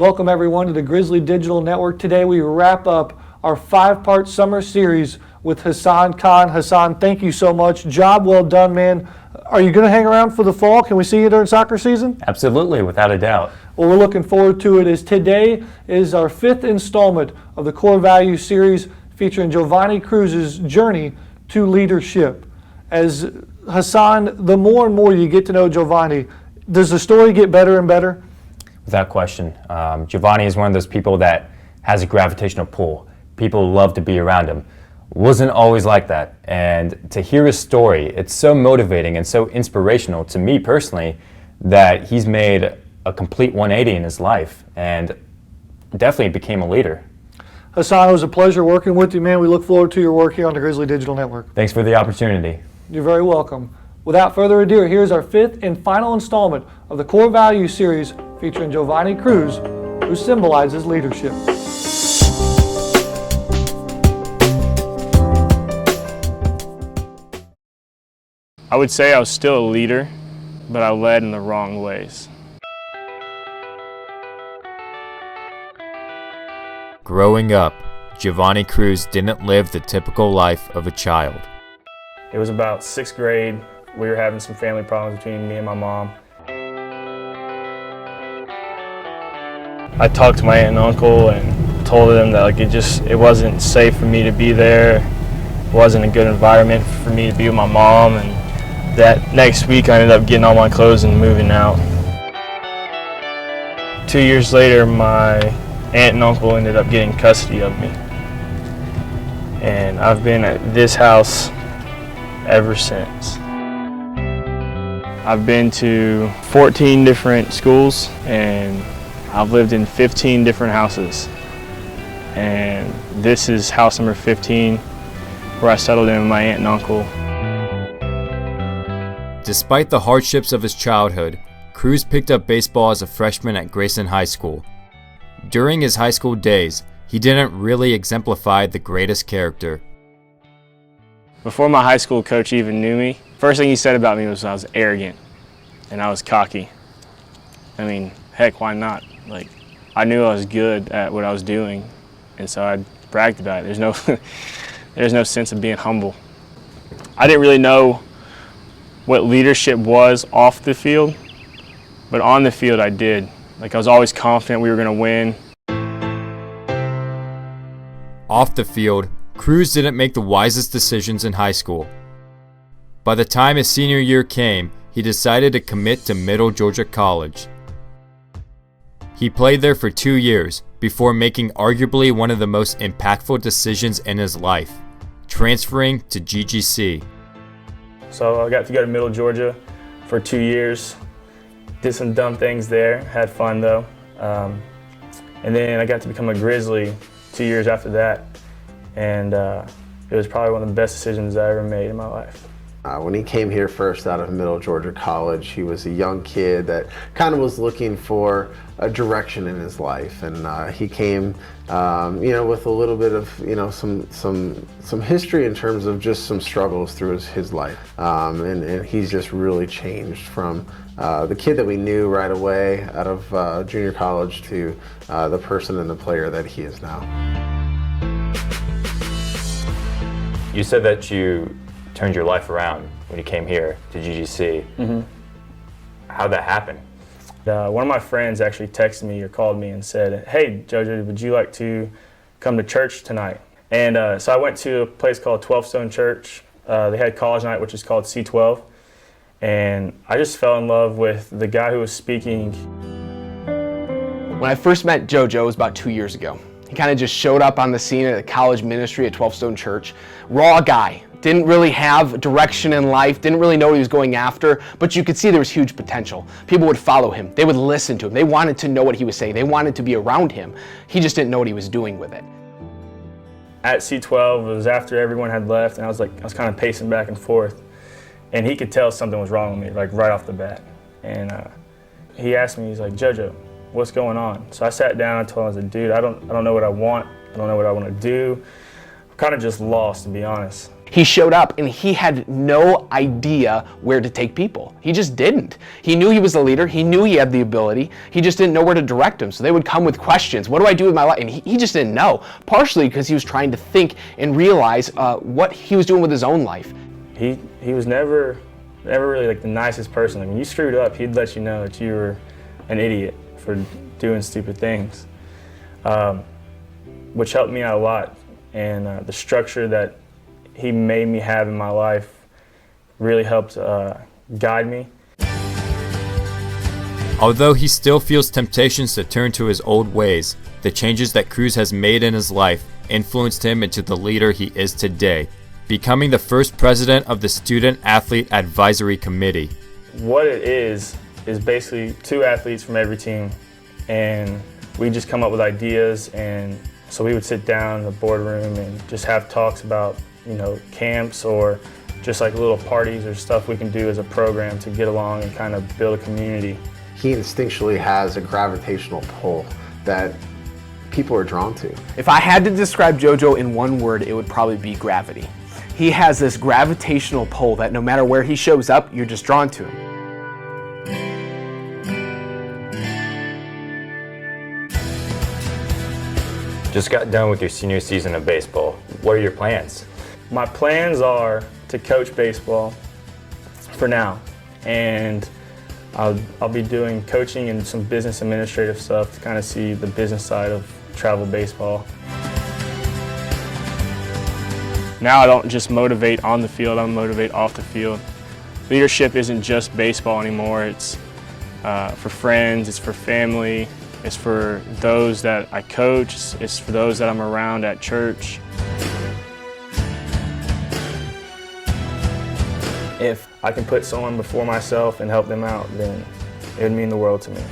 Welcome everyone to the Grizzly Digital Network. Today we wrap up our 5-part summer series with Hassan Khan. Hassan, thank you so much. Job well done, man. Are you going to hang around for the fall? Can we see you during soccer season? Absolutely, without a doubt. Well, we're looking forward to it, as today is our 5th installment of the Core Values series featuring Jovanni Cruz's journey to leadership. As Hassan, the more and more you get to know Jovanni, does the story get better and better? Without question. Jovanni is one of those people that has a gravitational pull. People love to be around him. Wasn't always like that. And to hear his story, it's so motivating and so inspirational to me personally that he's made a complete 180 in his life and definitely became a leader. Hassan, it was a pleasure working with you, man. We look forward to your work here on the Grizzly Digital Network. Thanks for the opportunity. You're very welcome. Without further ado, here's our 5th and final installment of the Core Values series featuring Jovanni Cruz, who symbolizes leadership. I would say I was still a leader, but I led in the wrong ways. Growing up, Jovanni Cruz didn't live the typical life of a child. It was about 6th grade. We were having some family problems between me and my mom. I talked to my aunt and uncle and told them that it wasn't safe for me to be there. It wasn't a good environment for me to be with my mom, and that next week I ended up getting all my clothes and moving out. 2 years later, my aunt and uncle ended up getting custody of me. And I've been at this house ever since. I've been to 14 different schools and I've lived in 15 different houses. And this is house number 15 where I settled in with my aunt and uncle. Despite the hardships of his childhood, Cruz picked up baseball as a freshman at Grayson High School. During his high school days, he didn't really exemplify the greatest character. Before my high school coach even knew me, first thing he said about me was I was arrogant and I was cocky. I mean, heck, why not? I knew I was good at what I was doing, and so I bragged about it. There's no sense of being humble. I didn't really know what leadership was off the field, but on the field I did. I was always confident we were going to win. Off the field, Cruz didn't make the wisest decisions in high school. By the time his senior year came, he decided to commit to Middle Georgia College. He played there for 2 years before making arguably one of the most impactful decisions in his life, transferring to GGC. So I got to go to Middle Georgia for 2 years. Did some dumb things there, had fun though. And then I got to become a Grizzly 2 years after that. And it was probably one of the best decisions I ever made in my life. When he came here first out of Middle Georgia College, he was a young kid that kind of was looking for a direction in his life, and he came, with a little bit of, some history in terms of just some struggles through his life, and he's just really changed from the kid that we knew right away out of junior college to the person and the player that he is now. You said that you turned your life around when you came here to GGC. Mm-hmm. How'd that happen? One of my friends actually texted me or called me and said, "Hey, Jojo, would you like to come to church tonight?" And so I went to a place called 12 Stone Church. They had college night, which is called C12. And I just fell in love with the guy who was speaking. When I first met Jojo, it was about 2 years ago. He kind of just showed up on the scene at a college ministry at 12 Stone Church. Raw guy, didn't really have direction in life, didn't really know what he was going after, but you could see there was huge potential. People would follow him, they would listen to him, they wanted to know what he was saying, they wanted to be around him. He just didn't know what he was doing with it. At C12, it was after everyone had left, and I was kind of pacing back and forth, and he could tell something was wrong with me, right off the bat. And he asked me, he's like, "Jojo, what's going on?" So I sat down and told him, I was like, "Dude, I don't know what I want. I don't know what I want to do. I'm kind of just lost, to be honest." He showed up and he had no idea where to take people. He just didn't. He knew he was a leader. He knew he had the ability. He just didn't know where to direct them. So they would come with questions. What do I do with my life? And he just didn't know, partially because he was trying to think and realize what he was doing with his own life. He was never really like the nicest person. I mean, you screwed up, he'd let you know that you were an idiot for doing stupid things, which helped me out a lot. And the structure that he made me have in my life really helped guide me. Although he still feels temptations to turn to his old ways, the changes that Cruz has made in his life influenced him into the leader he is today, becoming the first president of the Student Athlete Advisory Committee. What it is basically 2 athletes from every team, and we just come up with ideas. And so we would sit down in the boardroom and just have talks about, camps or just like little parties or stuff we can do as a program to get along and kind of build a community. He instinctually has a gravitational pull that people are drawn to. If I had to describe JoJo in one word, it would probably be gravity. He has this gravitational pull that no matter where he shows up, you're just drawn to him. Just got done with your senior season of baseball. What are your plans? My plans are to coach baseball for now, and I'll be doing coaching and some business administrative stuff to kind of see the business side of travel baseball. Now I don't just motivate on the field, I motivate off the field. Leadership isn't just baseball anymore. It's for friends, it's for family, it's for those that I coach, it's for those that I'm around at church. If I can put someone before myself and help them out, then it would mean the world to me.